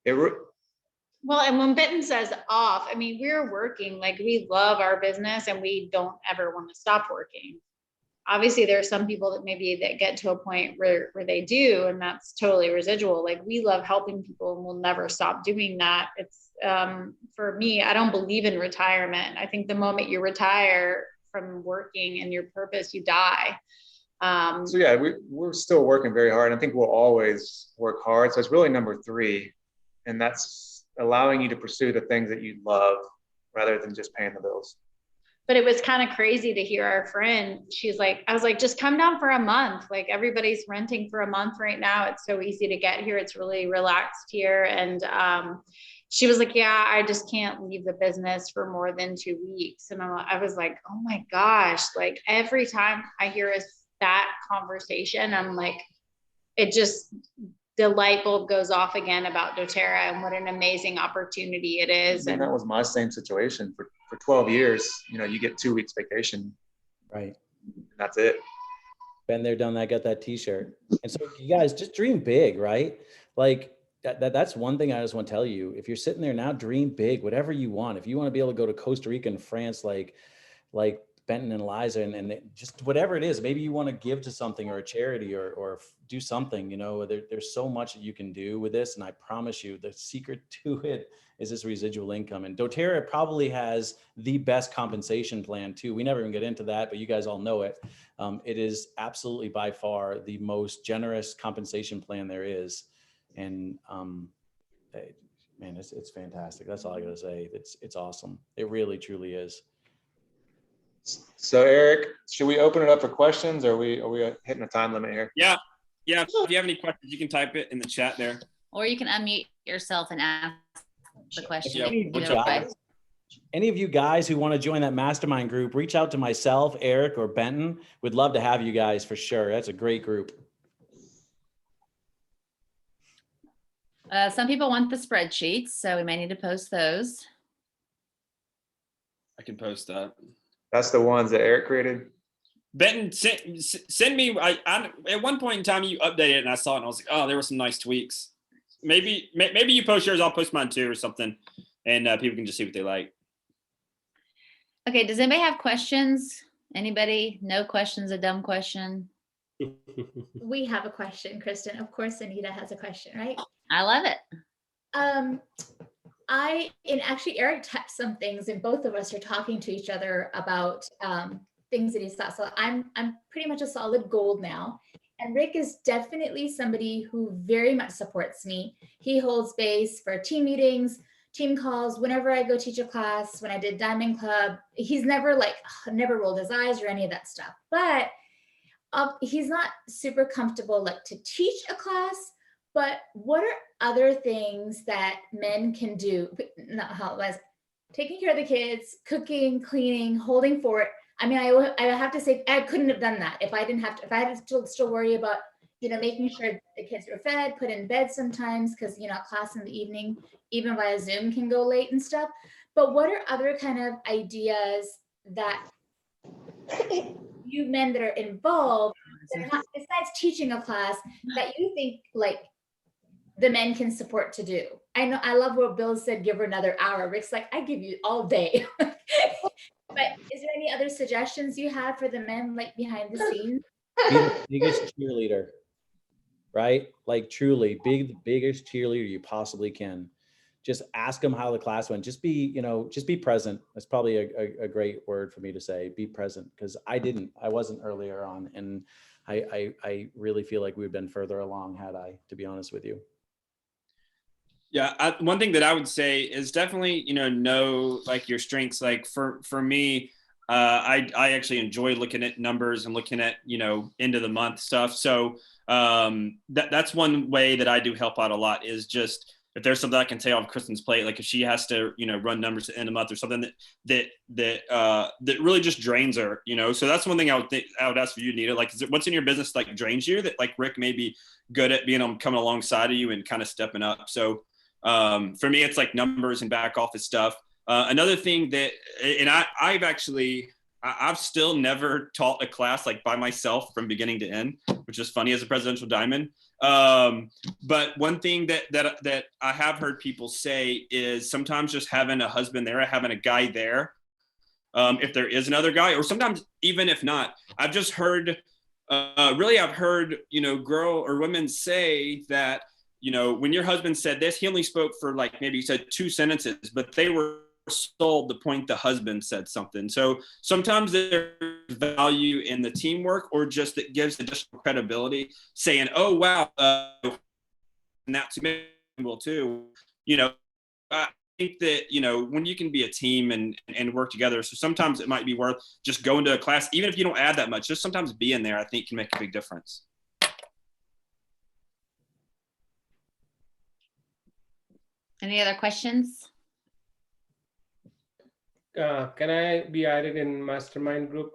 Well, and when Benton says off, I mean, we're working, like we love our business and we don't ever want to stop working. Obviously, there are some people that get to a point where they do, and that's totally residual. Like we love helping people and we'll never stop doing that. It's for me, I don't believe in retirement. I think the moment you retire from working and your purpose, you die. So yeah, we're still working very hard. I think we'll always work hard. So it's really number 3, and that's allowing you to pursue the things that you love rather than just paying the bills. But it was kind of crazy to hear our friend. I was like, just come down for a month. Like everybody's renting for a month right now. It's so easy to get here. It's really relaxed here. And she was like, yeah, I just can't leave the business for more than 2 weeks. And I was like, oh my gosh, like every time I hear that conversation, I'm like, the light bulb goes off again about doTERRA and what an amazing opportunity it is. And that was my same situation for 12 years. You get 2 weeks vacation. Right. And that's it. Been there, done that, got that t-shirt. And so you guys just dream big, right? Like that's one thing I just want to tell you. If you're sitting there now, dream big, whatever you want. If you want to be able to go to Costa Rica and France, like Benton and Eliza, and just whatever it is, maybe you want to give to something or a charity or do something, there's so much that you can do with this. And I promise you the secret to it is this residual income. And doTERRA probably has the best compensation plan too. We never even get into that, but you guys all know it. It is absolutely by far the most generous compensation plan there is. And man, it's fantastic. That's all I gotta say. It's awesome. It really, truly is. So Eric, should we open it up for questions, or are we hitting a time limit here? Yeah. If you have any questions, you can type it in the chat there. Or you can unmute yourself and ask the question. Yeah. Any of you guys who want to join that mastermind group, reach out to myself, Eric, or Benton. We'd love to have you guys for sure. That's a great group. Some people want the spreadsheets, so we may need to post those. I can post that. That's the ones that Eric created. Benton, send me. I at one point in time you updated it and I saw it and I was like, oh, there were some nice tweaks. Maybe you post yours, I'll post mine too or something, and people can just see what they like. Okay, does anybody have questions? Anybody? No questions, a dumb question? We have a question, Kristen. Of course, Anita has a question, right? I love it. Actually Eric typed some things and both of us are talking to each other about things that he's thought. So I'm pretty much a solid gold now. And Rick is definitely somebody who very much supports me. He holds space for team meetings, team calls, whenever I go teach a class, when I did Diamond Club, he's never never rolled his eyes or any of that stuff. But he's not super comfortable to teach a class. But what are other things that men can do? Not how it was taking care of the kids, cooking, cleaning, holding fort. I mean, I have to say I couldn't have done that if I didn't have to. If I had to still worry about making sure the kids were fed, put in bed sometimes because class in the evening, even via Zoom, can go late and stuff. But what are other kind of ideas that you men that are involved, that are not, besides teaching a class, that you think the men can support to do? I know, I love what Bill said, give her another hour. Rick's like, I give you all day. But is there any other suggestions you have for the men behind the scenes? Be the biggest cheerleader, right? Truly, be the biggest cheerleader you possibly can. Just ask them how the class went. Just be present. That's probably a great word for me to say, be present. Because I wasn't earlier on. And I really feel like we've been further along had I, to be honest with you. Yeah, one thing that I would say is definitely, know your strengths. For me, I actually enjoy looking at numbers and looking at, end of the month stuff. So that's one way that I do help out a lot, is just if there's something I can take off Kristen's plate, like if she has to, run numbers at the end of the month or something that really just drains her, So that's one thing I would ask for you, Nita. Like, what's in your business like drains you that like Rick may be good at coming alongside of you and kind of stepping up. So for me, it's like numbers and back office stuff. Another thing that, and I've still never taught a class like by myself from beginning to end, which is funny as a presidential diamond. But one thing that I have heard people say is sometimes just having a husband there, having a guy there, if there is another guy, or sometimes even if not, I've just heard, I've heard, girl or women say that, when your husband said this, he only spoke for like, maybe he said 2 sentences, but they were sold the point the husband said something. So sometimes there's value in the teamwork, or just it gives additional credibility, saying, oh, wow, and that's will too. I think that, when you can be a team and work together, so sometimes it might be worth just going to a class, even if you don't add that much, just sometimes being there, I think can make a big difference. Any other questions? Can I be added in mastermind group?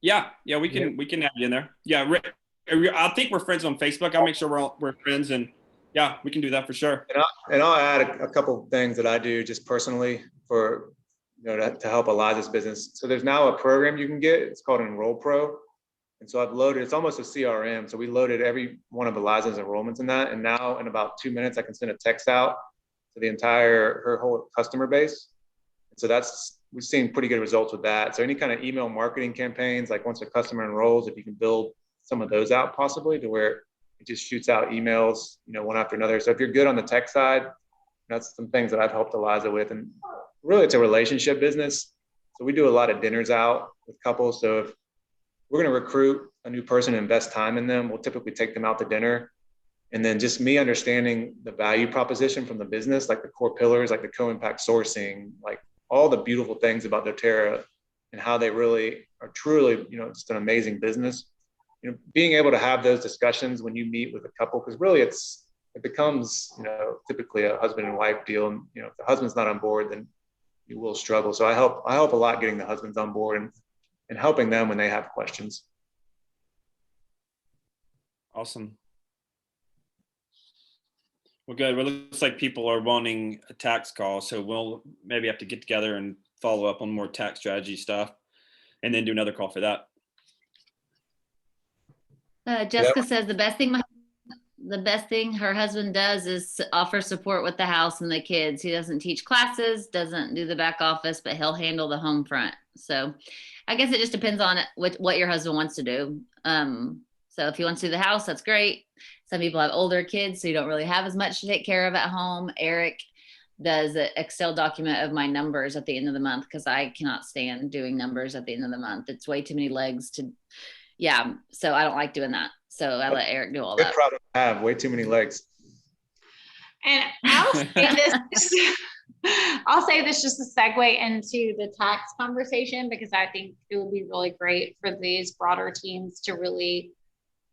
Yeah, we can add you in there. Yeah, Rick, I think we're friends on Facebook. I'll make sure we're friends, and yeah, we can do that for sure. And I'll add a couple of things that I do just personally for, to help Elijah's business. So there's now a program you can get. It's called Enroll Pro. And so I've loaded, it's almost a CRM. So we loaded every one of Elijah's enrollments in that. And now in about 2 minutes, I can send a text out to her whole customer base. And so we've seen pretty good results with that. So any kind of email marketing campaigns, like once a customer enrolls, if you can build some of those out possibly to where it just shoots out emails, one after another. So if you're good on the tech side, that's some things that I've helped Elijah with. And really it's a relationship business. So we do a lot of dinners out with couples. So if we're going to recruit a new person and invest time in them, we'll typically take them out to dinner. And then just me understanding the value proposition from the business, like the core pillars, like the co-impact sourcing, like all the beautiful things about doTERRA and how they really are truly, just an amazing business. Being able to have those discussions when you meet with a couple, because really it becomes, typically a husband and wife deal. And, if the husband's not on board, then you will struggle. So I help a lot getting the husbands on board and helping them when they have questions. Awesome. Well, good. Well, it looks like people are wanting a tax call, so we'll maybe have to get together and follow up on more tax strategy stuff, and then do another call for that. Jessica says the best thing her husband does is offer support with the house and the kids. He doesn't teach classes, doesn't do the back office, but he'll handle the home front. So I guess it just depends on what your husband wants to do. So if he wants to do the house, that's great. Some people have older kids, so you don't really have as much to take care of at home. Eric does an Excel document of my numbers at the end of the month, because I cannot stand doing numbers at the end of the month. It's way too many legs to, so I don't like doing that. So I let Eric do all that. Good problem to have, way too many legs. And I'll say this just to segue into the tax conversation, because I think it would be really great for these broader teams to really,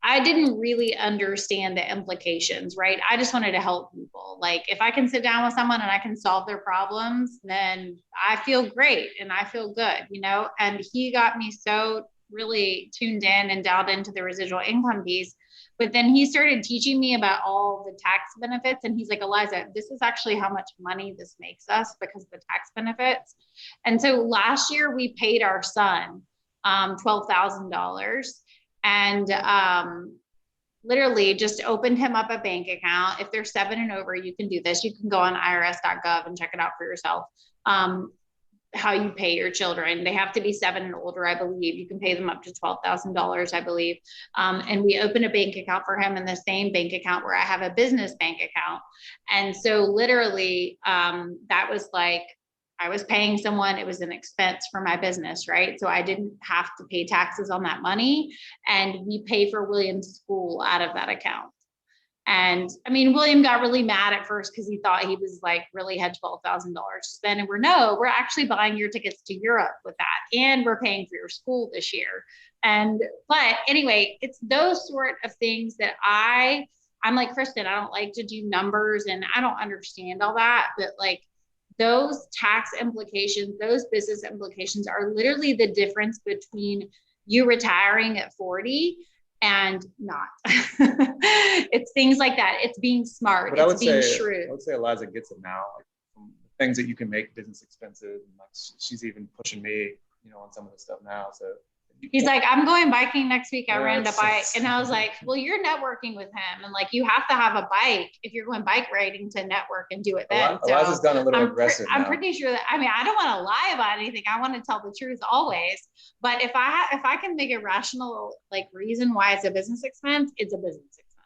I didn't really understand the implications, right? I just wanted to help people. Like if I can sit down with someone and I can solve their problems, then I feel great and I feel good, and he got me so really tuned in and dialed into the residual income piece. But then he started teaching me about all the tax benefits. And he's like, Eliza, this is actually how much money this makes us because of the tax benefits. And so last year we paid our son $12,000 and literally just opened him up a bank account. If they're 7 and over, you can do this. You can go on irs.gov and check it out for yourself. How you pay your children. They have to be 7 and older, I believe. You can pay them up to $12,000, I believe. And we opened a bank account for him in the same bank account where I have a business bank account. And so literally that was like, I was paying someone, it was an expense for my business, right? So I didn't have to pay taxes on that money. And we pay for William's school out of that account. And I mean, William got really mad at first because he thought he was like really had $12,000 to spend. And we're actually buying your tickets to Europe with that. And we're paying for your school this year. But anyway, it's those sort of things that I'm like, Kristen, I don't like to do numbers and I don't understand all that, but like those tax implications, those business implications are literally the difference between you retiring at 40 and not. It's things like that. It's being smart. But It's being shrewd. I would say Eliza gets it now. Like from the things that you can make business expensive. And like she's even pushing me, on some of the stuff now. So he's like, I'm going biking next week. I rented a bike. And I was like, well, you're networking with him. And like, you have to have a bike if you're going bike riding to network and do it then. Eliza's gone a little aggressive I'm now. pretty sure that, I mean, I don't want to lie about anything. I want to tell the truth always. But if I can make a rational like reason why it's a business expense, it's a business expense.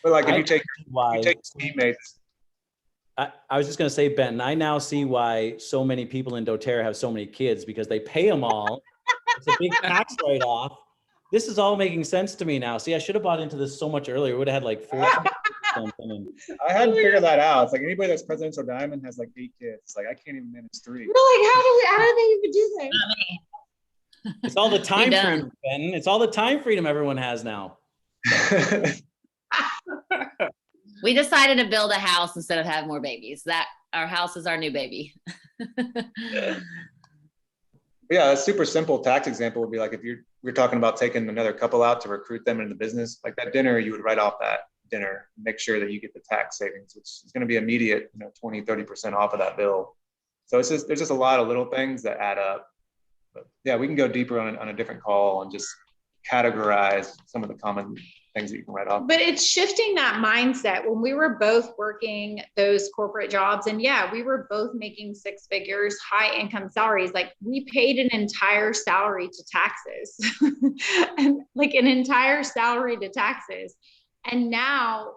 But like if you take teammates. I was just going to say, Benton, I now see why so many people in doTERRA have so many kids, because they pay them all. It's a big tax write-off. This is all making sense to me now. See, I should have bought into this so much earlier. We would have had like 4 something. I hadn't figured that out. It's like anybody that's presidential diamond has like 8 kids. It's like I can't even manage 3. We're like, how do they even do that? It's all the time freedom, Benton. It's all the time freedom everyone has now. We decided to build a house instead of have more babies. That our house is our new baby. Yeah, a super simple tax example would be like if we're talking about taking another couple out to recruit them into the business, like that dinner, you would write off that dinner, make sure that you get the tax savings, which is going to be immediate, 20, 30% off of that bill. So there's just a lot of little things that add up. But yeah, we can go deeper on a different call and just categorize some of the common things that you can write off. But it's shifting that mindset. When we were both working those corporate jobs, and yeah, we were both making 6 figures, high income salaries, like we paid an entire salary to taxes and like an entire salary to taxes. And now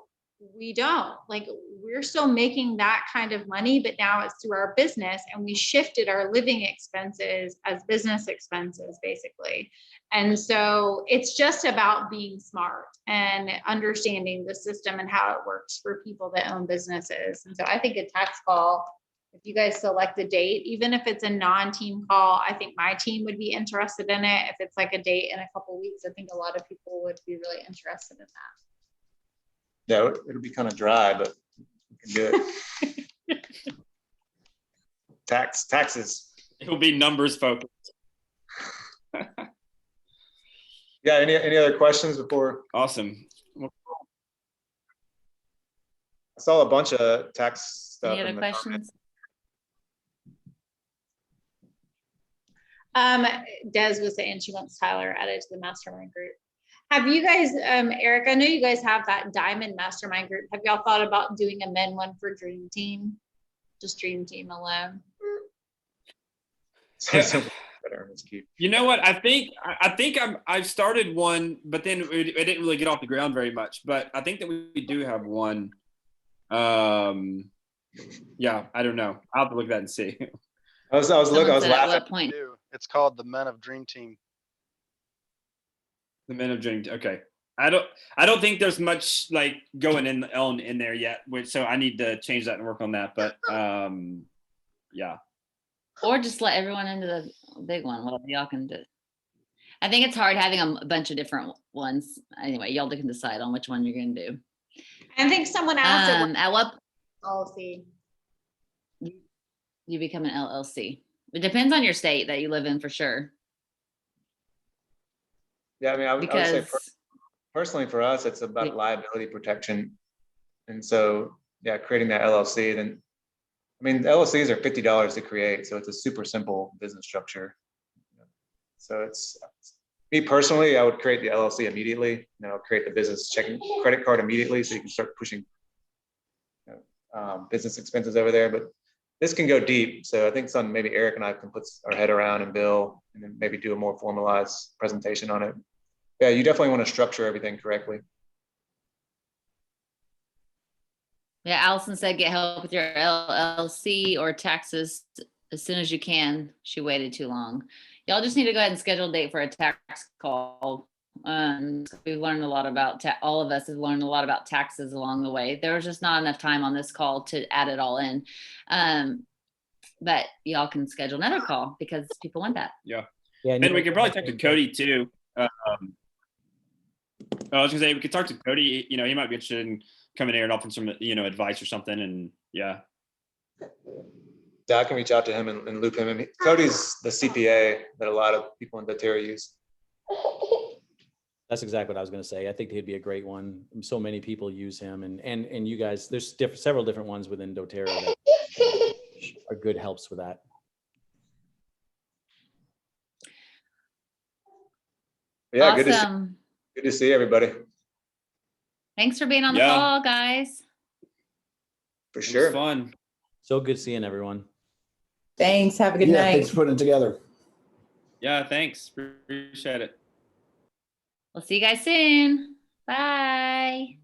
we don't. Like we're still making that kind of money, but now it's through our business, and we shifted our living expenses as business expenses basically. And so it's just about being smart and understanding the system and how it works for people that own businesses. And so I think a tax call, if you guys select a date, even if it's a non-team call, I think my team would be interested in it. If it's like a date in a couple of weeks, I think a lot of people would be really interested in that. Yeah, it'll be kind of dry, but we can do it. Taxes. It'll be numbers focused. Yeah, any other questions before? Awesome. I saw a bunch of tax stuff. Any other questions? Des was saying she wants Tyler added to the mastermind group. Have you guys, Eric, I know you guys have that diamond mastermind group. Have y'all thought about doing a men one for Dream Team? Just Dream Team alone? You know what? I think I've started one, but then it didn't really get off the ground very much. But I think that we do have one. Yeah, I don't know. I'll have to look at that and see. I was laughing. At what point? It's called the Men of Dream Team. The Men of Dream. Okay. I don't think there's much like going in there yet, so I need to change that and work on that. But yeah. Or just let everyone into the big one. Whatever y'all can do. I think it's hard having a bunch of different ones. Anyway, y'all can decide on which one you're going to do. I think someone else at what LLC. You become an LLC. It depends on your state that you live in for sure. Yeah, I mean, I would say personally for us, it's about liability protection. And so, yeah, creating that LLC, then, I mean, LLCs are $50 to create. So it's a super simple business structure. So it's, me personally, I would create the LLC immediately. Then I'll create the business checking credit card immediately. So you can start pushing business expenses over there. But this can go deep. So I think something maybe Eric and I can put our head around and Bill, and then maybe do a more formalized presentation on it. Yeah, you definitely want to structure everything correctly. Yeah, Allison said get help with your LLC or taxes as soon as you can. She waited too long. Y'all just need to go ahead and schedule a date for a tax call We've learned a lot about, all of us have learned a lot about taxes along the way. There was just not enough time on this call to add it all in. But y'all can schedule another call because people want that. Yeah. Yeah. And we could probably talk to Cody too. I was gonna say we could talk to Cody. You know, he might be interested in coming here and offering some, you know, advice or something. And yeah. Yeah, I can reach out to him and loop him in. Cody's the CPA that a lot of people in doTERRA use. That's exactly what I was going to say. I think he'd be a great one. So many people use him, and you guys, there's several different ones within doTERRA that are good helps with that. Yeah, Awesome. good to see everybody. Thanks for being on the Yeah. call, guys. For It was sure. fun. So good seeing everyone. Thanks. Have a good Yeah, night. thanks for putting it together. Yeah, thanks. Appreciate it. We'll see you guys soon. Bye.